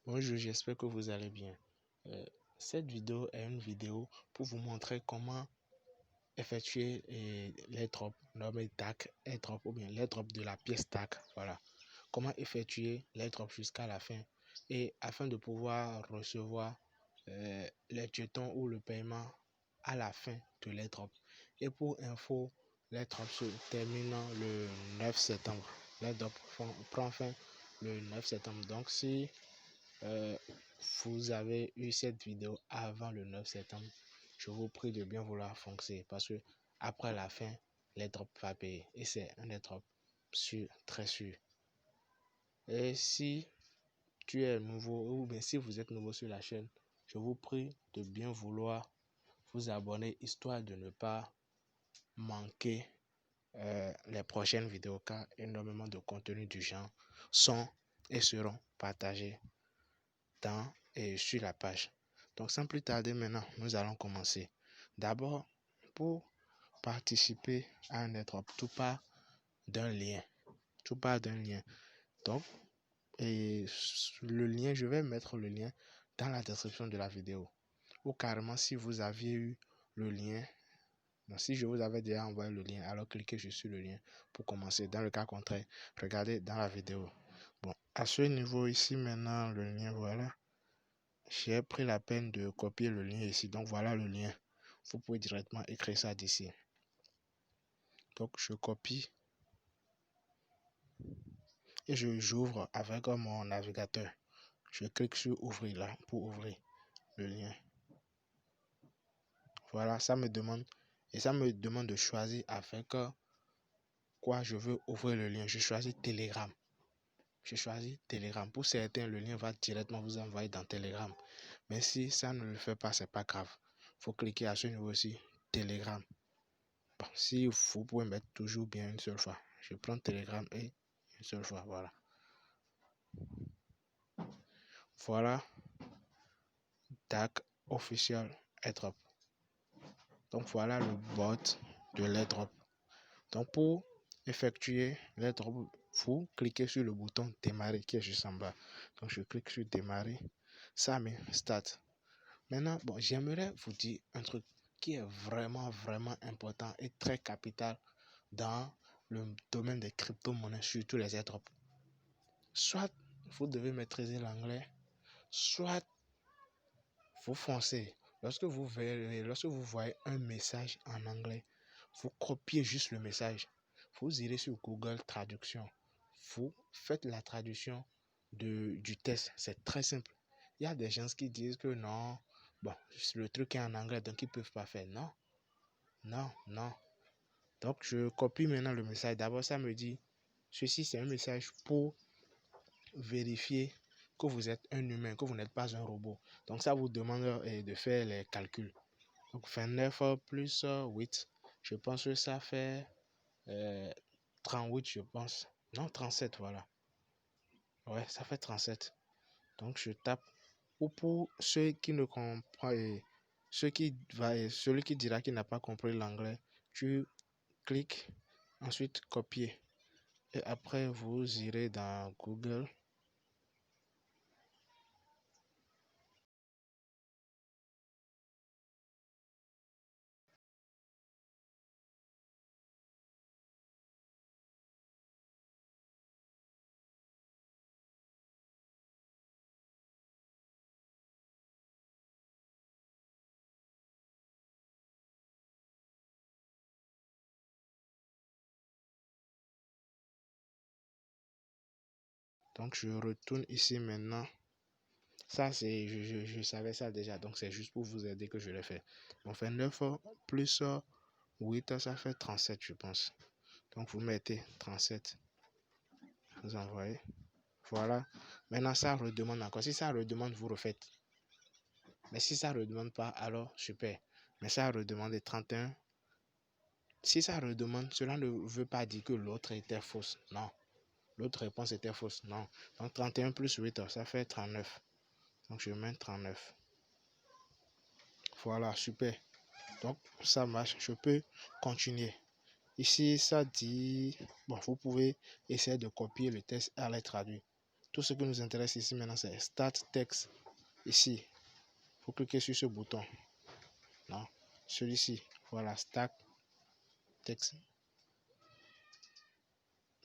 Bonjour, j'espère que vous allez bien. Cette vidéo est une vidéo pour vous montrer comment effectuer les drops nommés DAC, airdrop ou bien les drops de la pièce DAC. Voilà. Comment effectuer les drops jusqu'à la fin et afin de pouvoir recevoir les jetons ou le paiement à la fin de les drops. Et pour info, les drops se terminent le 9 septembre. Les drops prend fin le 9 septembre. Donc si vous avez eu cette vidéo avant le 9 septembre, je vous prie de bien vouloir foncer parce que après la fin, les drops va payer et c'est un des drops sûr, très sûr. Et si tu es nouveau ou bien si vous êtes nouveau sur la chaîne, je vous prie de bien vouloir vous abonner histoire de ne pas manquer les prochaines vidéos car énormément de contenu du genre sont et seront partagés dans et sur la page. Donc sans plus tarder maintenant, nous allons commencer. D'abord, pour participer à un airdrop, tout part d'un lien. Tout part d'un lien. Donc, et le lien, je vais mettre le lien dans la description de la vidéo. Ou carrément, si vous aviez eu le lien, donc si je vous avais déjà envoyé le lien, alors cliquez sur le lien pour commencer. Dans le cas contraire, regardez dans la vidéo. Bon, à ce niveau ici maintenant, le lien, voilà. J'ai pris la peine de copier le lien ici. Donc voilà le lien. Vous pouvez directement écrire ça d'ici. Donc je copie et j'ouvre avec mon navigateur. Je clique sur ouvrir là pour ouvrir le lien. Voilà, ça me demande de choisir avec quoi je veux ouvrir le lien. Je choisis Telegram. Je choisis Telegram. Pour certains, le lien va directement vous envoyer dans Telegram. Mais si ça ne le fait pas, c'est pas grave. Faut cliquer à ce niveau aussi, Telegram. Bon, si vous pouvez mettre toujours bien une seule fois. Je prends Telegram et une seule fois, voilà. Voilà, DAC official airdrop. Donc voilà le bot de l'airdrop. Donc pour effectuer l'airdrop, vous cliquez sur le bouton démarrer qui est juste en bas. Donc je clique sur démarrer. Ça met start. Maintenant, bon, j'aimerais vous dire un truc qui est vraiment important et très capital dans le domaine des crypto-monnaies, surtout les airdrops. Soit vous devez maîtriser l'anglais, soit vous foncez. Lorsque vous voyez un message en anglais, vous copiez juste le message. Vous irez sur Google Traduction. Vous faites la traduction du test. C'est très simple. Il y a des gens qui disent que non, bon, le truc est en anglais, donc ils ne peuvent pas faire. Non, non, non. Donc, je copie maintenant le message. D'abord, ça me dit, ceci, c'est un message pour vérifier que vous êtes un humain, que vous n'êtes pas un robot. Donc, ça vous demande de faire les calculs. Donc, 29 plus 8, je pense que ça fait 38, je pense. Non, 37, voilà. Ouais, ça fait 37. Donc, je tape. Ou pour ceux qui ne comprennent, celui qui dira qu'il n'a pas compris l'anglais, tu cliques, ensuite copier. Et après, vous irez dans Google. Donc, je retourne ici maintenant. Ça, c'est, je savais ça déjà. Donc, c'est juste pour vous aider que je l'ai fait. On fait 9 plus 8, ça fait 37, je pense. Donc, vous mettez 37. Vous envoyez. Voilà. Maintenant, ça redemande encore. Si ça redemande, vous refaites. Mais si ça ne redemande pas, alors super. Mais ça redemande 31. Si ça redemande, cela ne veut pas dire que l'autre était fausse. Non. L'autre réponse était fausse. Non. Donc 31 plus 8, ça fait 39. Donc je mets 39. Voilà, super. Donc ça marche. Je peux continuer. Ici, ça dit... Bon, vous pouvez essayer de copier le test et aller traduire. Tout ce qui nous intéresse ici maintenant, c'est Start Text. Ici, vous cliquez sur ce bouton. Non, celui-ci. Voilà, Start Text.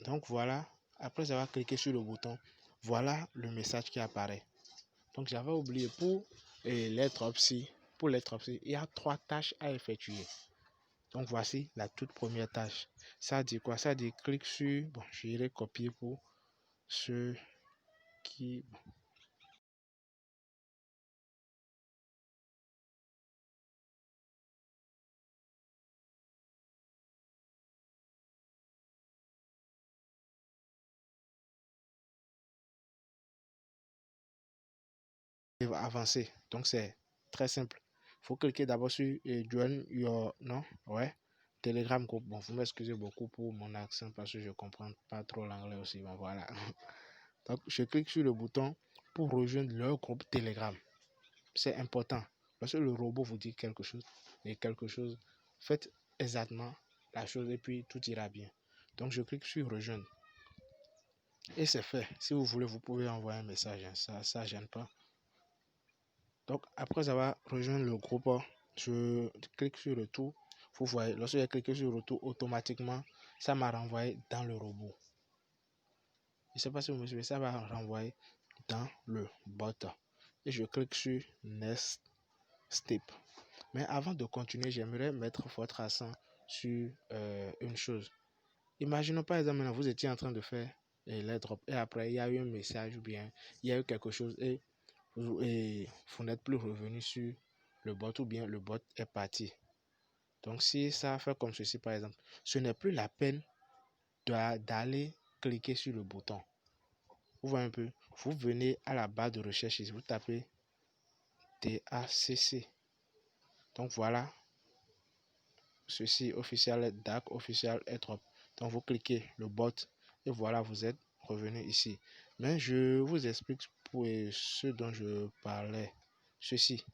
Donc voilà, après avoir cliqué sur le bouton, voilà le message qui apparaît. Donc j'avais oublié pour lettre opsi. Pour lettre opsi, il y a 3 tâches à effectuer. Donc voici la toute première tâche. Ça dit quoi? Ça dit clique sur. Bon, je irai copier pour ceux qui. Bon, va avancer. Donc c'est très simple. Il faut cliquer d'abord sur Join Your. Non? Ouais. Telegram group. Bon, vous m'excusez beaucoup pour mon accent parce que je ne comprends pas trop l'anglais aussi. Bon, voilà. Donc, je clique sur le bouton pour rejoindre leur groupe Telegram. C'est important. Parce que le robot vous dit quelque chose et quelque chose, faites exactement la chose et puis tout ira bien. Donc, je clique sur rejoindre. Et c'est fait. Si vous voulez, vous pouvez envoyer un message. Hein. Ça gêne pas. Donc, après avoir rejoint le groupe, je clique sur retour. Vous voyez, lorsque j'ai cliqué sur retour, automatiquement, ça m'a renvoyé dans le robot. Je ne sais pas si vous me suivez, ça va renvoyer dans le bot. Et je clique sur Next Step. Mais avant de continuer, j'aimerais mettre votre accent sur une chose. Imaginons par exemple, vous étiez en train de faire l'airdrop et après il y a eu un message ou bien il y a eu quelque chose et vous n'êtes plus revenu sur le bot ou bien le bot est parti. Donc si ça fait comme ceci par exemple, ce n'est plus la peine d'aller cliquer sur le bouton. Vous voyez un peu, vous venez à la barre de recherche ici, vous tapez DACC. Donc voilà, ceci officiel DAC, officiel airdrop. Donc vous cliquez le bot et voilà, vous êtes revenu ici. Mais je vous explique pour ce dont je parlais. Ceci.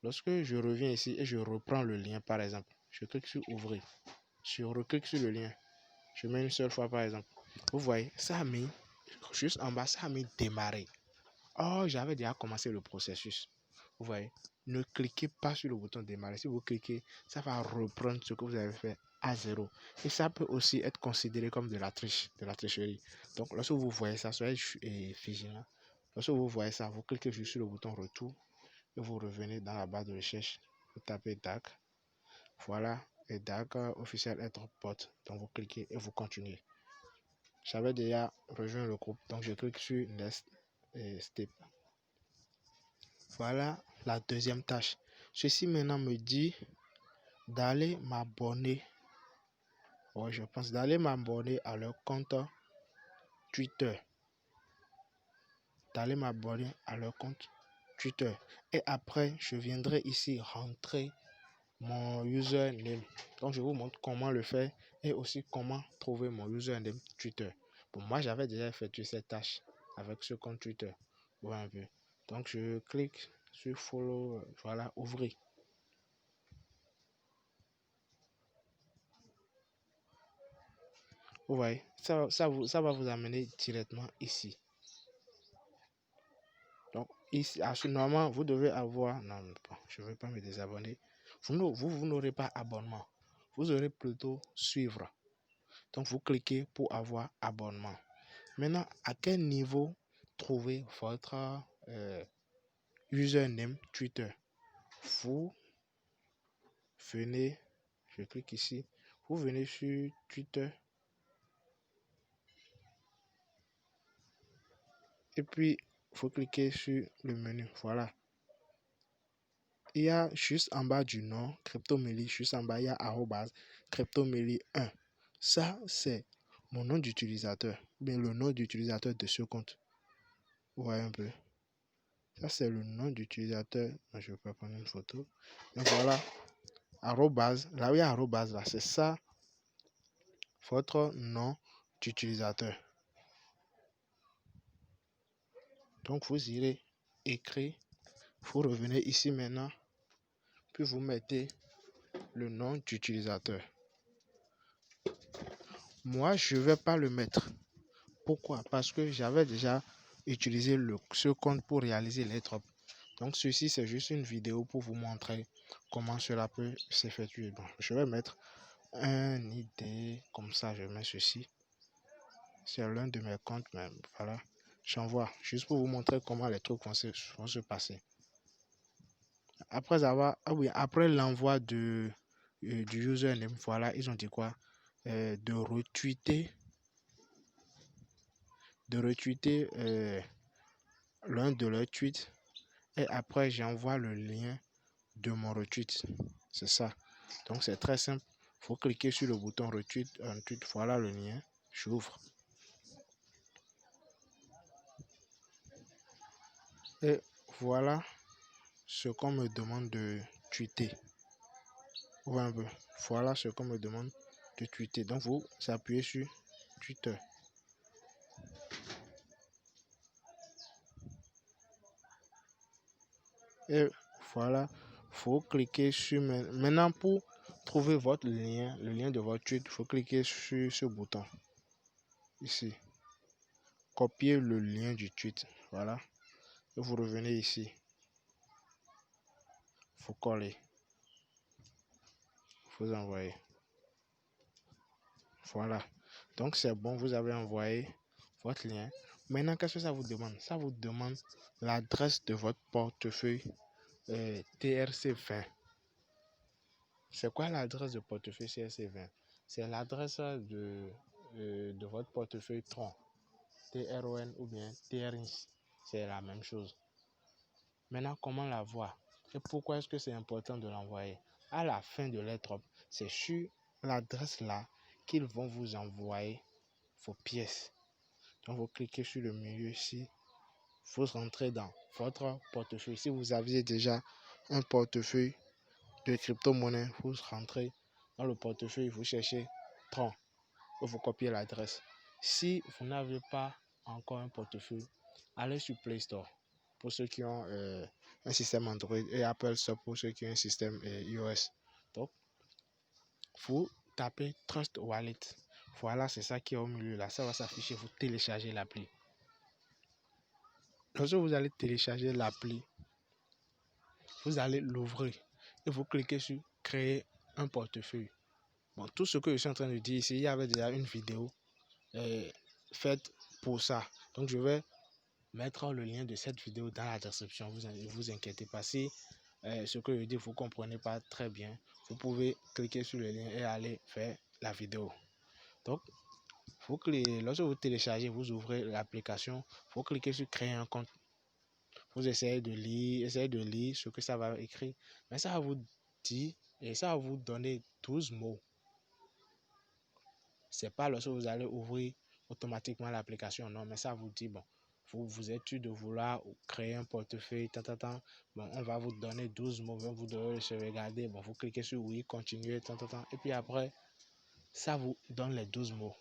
Lorsque je reviens ici et je reprends le lien par exemple, je clique sur ouvrir. Je reclique sur le lien. Je mets une seule fois par exemple. Vous voyez, ça a mis juste en bas, ça a mis démarrer. Oh, j'avais déjà commencé le processus. Vous voyez, ne cliquez pas sur le bouton démarrer. Si vous cliquez, ça va reprendre ce que vous avez fait à zéro. Et ça peut aussi être considéré comme de la triche, de la tricherie. Donc, lorsque vous voyez ça, soyez vigilant. Lorsque vous voyez ça, vous cliquez juste sur le bouton retour et vous revenez dans la barre de recherche. Vous tapez DAC. Voilà, et DAC officiel airdrop bot. Donc, vous cliquez et vous continuez. J'avais déjà rejoint le groupe, donc je clique sur Next Step. Voilà la deuxième tâche. Ceci maintenant me dit d'aller m'abonner. Ouais, je pense d'aller m'abonner à leur compte Twitter. D'aller m'abonner à leur compte Twitter. Et après, je viendrai ici rentrer mon username. Donc, je vous montre comment le faire et aussi comment trouver mon username Twitter. Bon, moi, j'avais déjà effectué cette tâche avec ce compte Twitter. Ouais, un peu. Donc, je clique sur Follow. Voilà, ouvrir. Vous voyez, ça va vous amener directement ici. Donc, ici, normalement, vous devez avoir... Non, je ne vais pas me désabonner. Vous n'aurez pas abonnement. Vous aurez plutôt suivre. Donc, vous cliquez pour avoir abonnement. Maintenant, à quel niveau trouver votre username Twitter? Vous venez, je clique ici, vous venez sur Twitter. Et puis, vous cliquez sur le menu. Voilà. Il y a juste en bas du nom, CryptoMeli, juste en bas, il y a arrobase, CryptoMeli1. Ça, c'est mon nom d'utilisateur, bien le nom d'utilisateur de ce compte. Vous voyez un peu. Ça, c'est le nom d'utilisateur. Je vais pas prendre une photo. Donc voilà, arrobase, là où il y a arrobase, là, c'est ça, votre nom d'utilisateur. Donc vous irez écrire, vous revenez ici maintenant, puis vous mettez le nom d'utilisateur. Moi, je ne vais pas le mettre. Pourquoi? Parce que j'avais déjà utiliser ce compte pour réaliser les drops. Donc ceci c'est juste une vidéo pour vous montrer comment cela peut s'effectuer. Bon, je vais mettre un ID comme ça, je mets ceci. C'est l'un de mes comptes même. Voilà, j'envoie juste pour vous montrer comment les trucs vont se passer. Après après l'envoi du username, voilà, ils ont dit quoi? De retweeter l'un de leurs tweets et après j'envoie le lien de mon retweet. C'est ça. Donc c'est très simple. Il faut cliquer sur le bouton retweet, voilà le lien. J'ouvre. Et voilà ce qu'on me demande de tweeter. Voilà ce qu'on me demande de tweeter. Donc vous appuyez sur Twitter. Et voilà, faut cliquer sur maintenant pour trouver votre lien, le lien de votre tweet, il faut cliquer sur ce bouton ici. Copier le lien du tweet. Voilà. Et vous revenez ici. Faut coller. Vous envoyer. Voilà. Donc c'est bon, vous avez envoyé votre lien. Maintenant, qu'est-ce que ça vous demande? Ça vous demande l'adresse de votre portefeuille TRC20. C'est quoi l'adresse de portefeuille TRC20? C'est l'adresse de votre portefeuille Tron, TRON ou bien TRINS. C'est la même chose. Maintenant, comment la voir? Et pourquoi est-ce que c'est important de l'envoyer? À la fin de l'airdrop, c'est sur l'adresse là qu'ils vont vous envoyer vos pièces. Donc, vous cliquez sur le milieu ici. Vous rentrez dans votre portefeuille. Si vous aviez déjà un portefeuille de crypto-monnaie, vous rentrez dans le portefeuille, vous cherchez Tron et vous copiez l'adresse. Si vous n'avez pas encore un portefeuille, allez sur Play Store pour ceux qui ont un système Android et Apple Store pour ceux qui ont un système iOS. Donc, vous tapez Trust Wallet. Voilà, c'est ça qui est au milieu là. Ça va s'afficher. Vous téléchargez l'appli. Lorsque vous allez télécharger l'appli, vous allez l'ouvrir et vous cliquez sur créer un portefeuille. Bon, tout ce que je suis en train de dire ici, il y avait déjà une vidéo faite pour ça. Donc, je vais mettre le lien de cette vidéo dans la description. Vous inquiétez pas. Si ce que je dis, vous ne comprenez pas très bien, vous pouvez cliquer sur le lien et aller faire la vidéo. Donc, lorsque vous téléchargez, vous ouvrez l'application, vous cliquez sur créer un compte. Vous essayez de lire ce que ça va écrire. Mais ça va vous dire et ça va vous donner 12 mots. C'est pas lorsque vous allez ouvrir automatiquement l'application, non, mais ça vous dit, bon, vous êtes sûr de vouloir créer un portefeuille, bon, on va vous donner 12 mots, vous devez se regarder, bon, vous cliquez sur oui, continuer, et puis après, ça vous donne les 12 mots.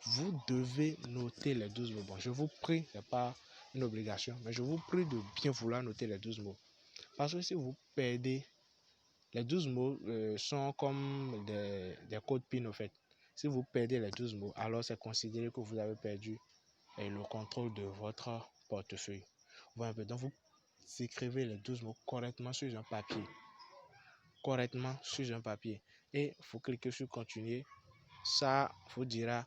Vous devez noter les 12 mots. Bon, je vous prie, ce n'est pas une obligation, mais je vous prie de bien vouloir noter les 12 mots. Parce que si vous perdez, les 12 mots sont comme des codes PIN, en fait. Si vous perdez les 12 mots, alors c'est considéré que vous avez perdu le contrôle de votre portefeuille. Voilà, donc vous écrivez les 12 mots correctement sur un papier. Et vous cliquez sur continuer. Ça vous dira,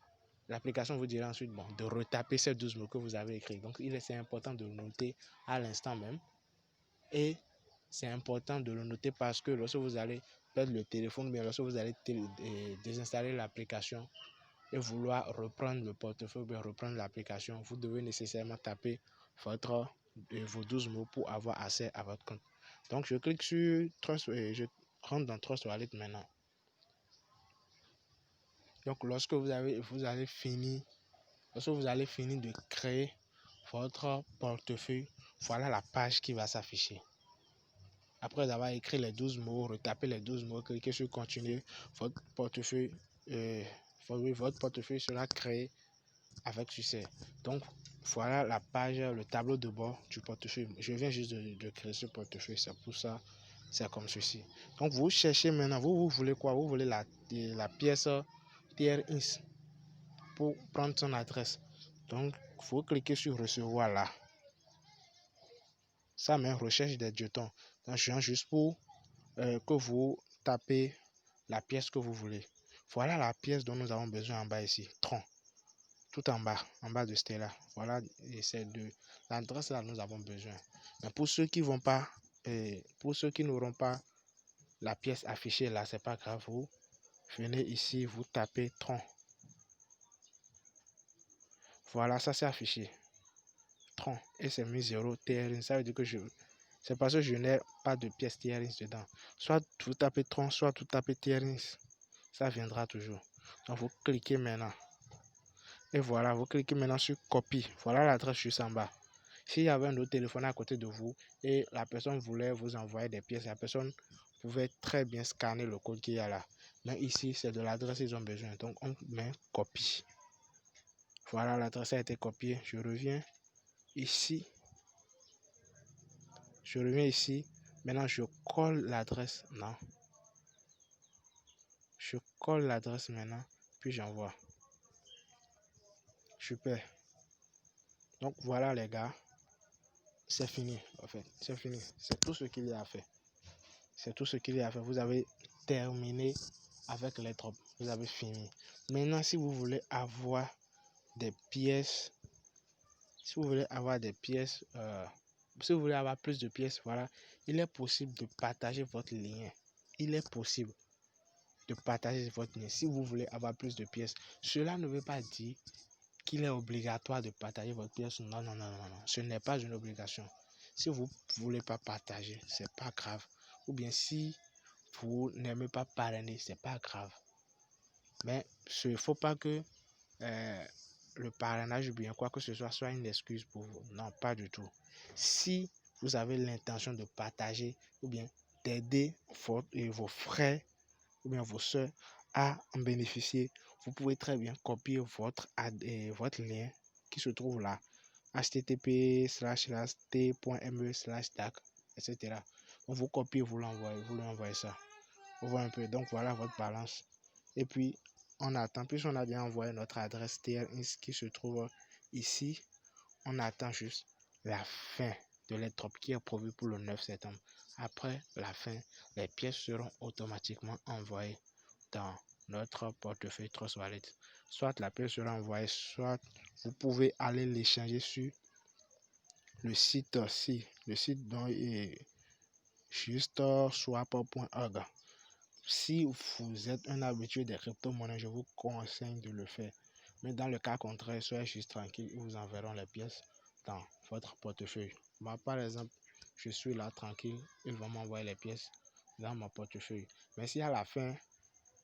l'application vous dira ensuite de retaper ces 12 mots que vous avez écrits. Donc c'est important de le noter à l'instant même. Et c'est important de le noter parce que lorsque vous allez perdre le téléphone, mais lorsque vous allez désinstaller l'application et vouloir reprendre le portefeuille, bien reprendre l'application, vous devez nécessairement taper vos 12 mots pour avoir accès à votre compte. Donc je clique sur Trust et je rentre dans Trust Wallet maintenant. Donc lorsque vous allez finir de créer votre portefeuille, voilà la page qui va s'afficher. Après avoir écrit les 12 mots, retapez les 12 mots, cliquez sur continuer, votre portefeuille sera créé avec succès. Donc voilà la page, le tableau de bord du portefeuille. Je viens juste de créer ce portefeuille, c'est pour ça, c'est comme ceci. Donc vous cherchez maintenant, vous voulez quoi? Vous voulez la pièce TRINS pour prendre son adresse. Donc, il faut cliquer sur recevoir là. Ça met recherche des jetons. Donc, je viens juste pour que vous tapez la pièce que vous voulez. Voilà la pièce dont nous avons besoin en bas ici. Tron. Tout en bas de Stella. Voilà, et c'est de l'adresse là nous avons besoin. Mais pour ceux qui vont pas, pour ceux qui n'auront pas la pièce affichée là, c'est pas grave. Vous venez ici, vous tapez Tron. Voilà, ça c'est affiché. Tron. Et c'est mis 0 TRN. Ça veut dire que c'est parce que je n'ai pas de pièce TRN dedans. Soit vous tapez Tron, soit vous tapez TRN. Ça viendra toujours. Donc vous cliquez maintenant. Et voilà, vous cliquez maintenant sur copie. Voilà l'adresse juste en bas. S'il y avait un autre téléphone à côté de vous et la personne voulait vous envoyer des pièces, la personne pouvait très bien scanner le code qu'il y a là. Mais ici, c'est de l'adresse qu'ils ont besoin. Donc, on met copie. Voilà, l'adresse a été copiée. Je reviens ici. Maintenant, je colle l'adresse. Non. Je colle l'adresse maintenant. Puis j'envoie. Super. Donc, voilà les gars. C'est fini, en fait. C'est fini. C'est tout ce qu'il y a à faire. C'est tout ce qu'il y a à faire. Vous avez terminé avec les drops. Vous avez fini. Maintenant, si vous voulez avoir des pièces, si vous voulez avoir plus de pièces, voilà, il est possible de partager votre lien. Il est possible de partager votre lien si vous voulez avoir plus de pièces. Cela ne veut pas dire qu'il est obligatoire de partager votre pièce. Non, non, non, non, non. Ce n'est pas une obligation. Si vous ne voulez pas partager, c'est pas grave. Ou bien si vous n'aimez pas parrainer, c'est pas grave. Mais il ne faut pas que le parrainage ou bien quoi que ce soit une excuse pour vous. Non, pas du tout. Si vous avez l'intention de partager ou bien d'aider vos frères ou bien vos soeurs à en bénéficier, vous pouvez très bien copier votre lien qui se trouve là, http://t.me/dac, etc. Donc vous copiez, vous lui envoyez ça. Vous voyez un peu. Donc voilà votre balance. Et puis on attend, puisqu'on a bien envoyé notre adresse TRINS qui se trouve ici, on attend juste la fin de l'airdrop qui est prévu pour le 9 septembre. Après la fin, les pièces seront automatiquement envoyées dans notre portefeuille Trust Wallet. Soit la pièce sera envoyée, soit vous pouvez aller l'échanger sur le site aussi. Le site dont est juste swap.org. Si vous êtes un habitué des crypto-monnaies, je vous conseille de le faire. Mais dans le cas contraire, soyez juste tranquille, ils vous enverront les pièces dans votre portefeuille. Moi, par exemple, je suis là tranquille, ils vont m'envoyer les pièces dans mon portefeuille. Mais si à la fin,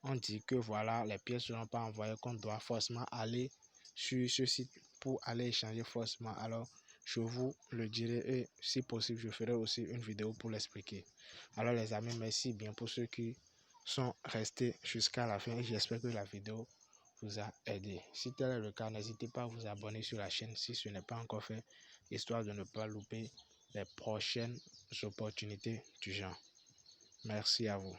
on dit que voilà, les pièces ne seront pas envoyées, qu'on doit forcément aller sur ce site pour aller échanger forcément, alors je vous le dirai et si possible, je ferai aussi une vidéo pour l'expliquer. Alors les amis, merci bien pour ceux qui sont restés jusqu'à la fin et j'espère que la vidéo vous a aidé. Si tel est le cas, n'hésitez pas à vous abonner sur la chaîne si ce n'est pas encore fait, histoire de ne pas louper les prochaines opportunités du genre. Merci à vous.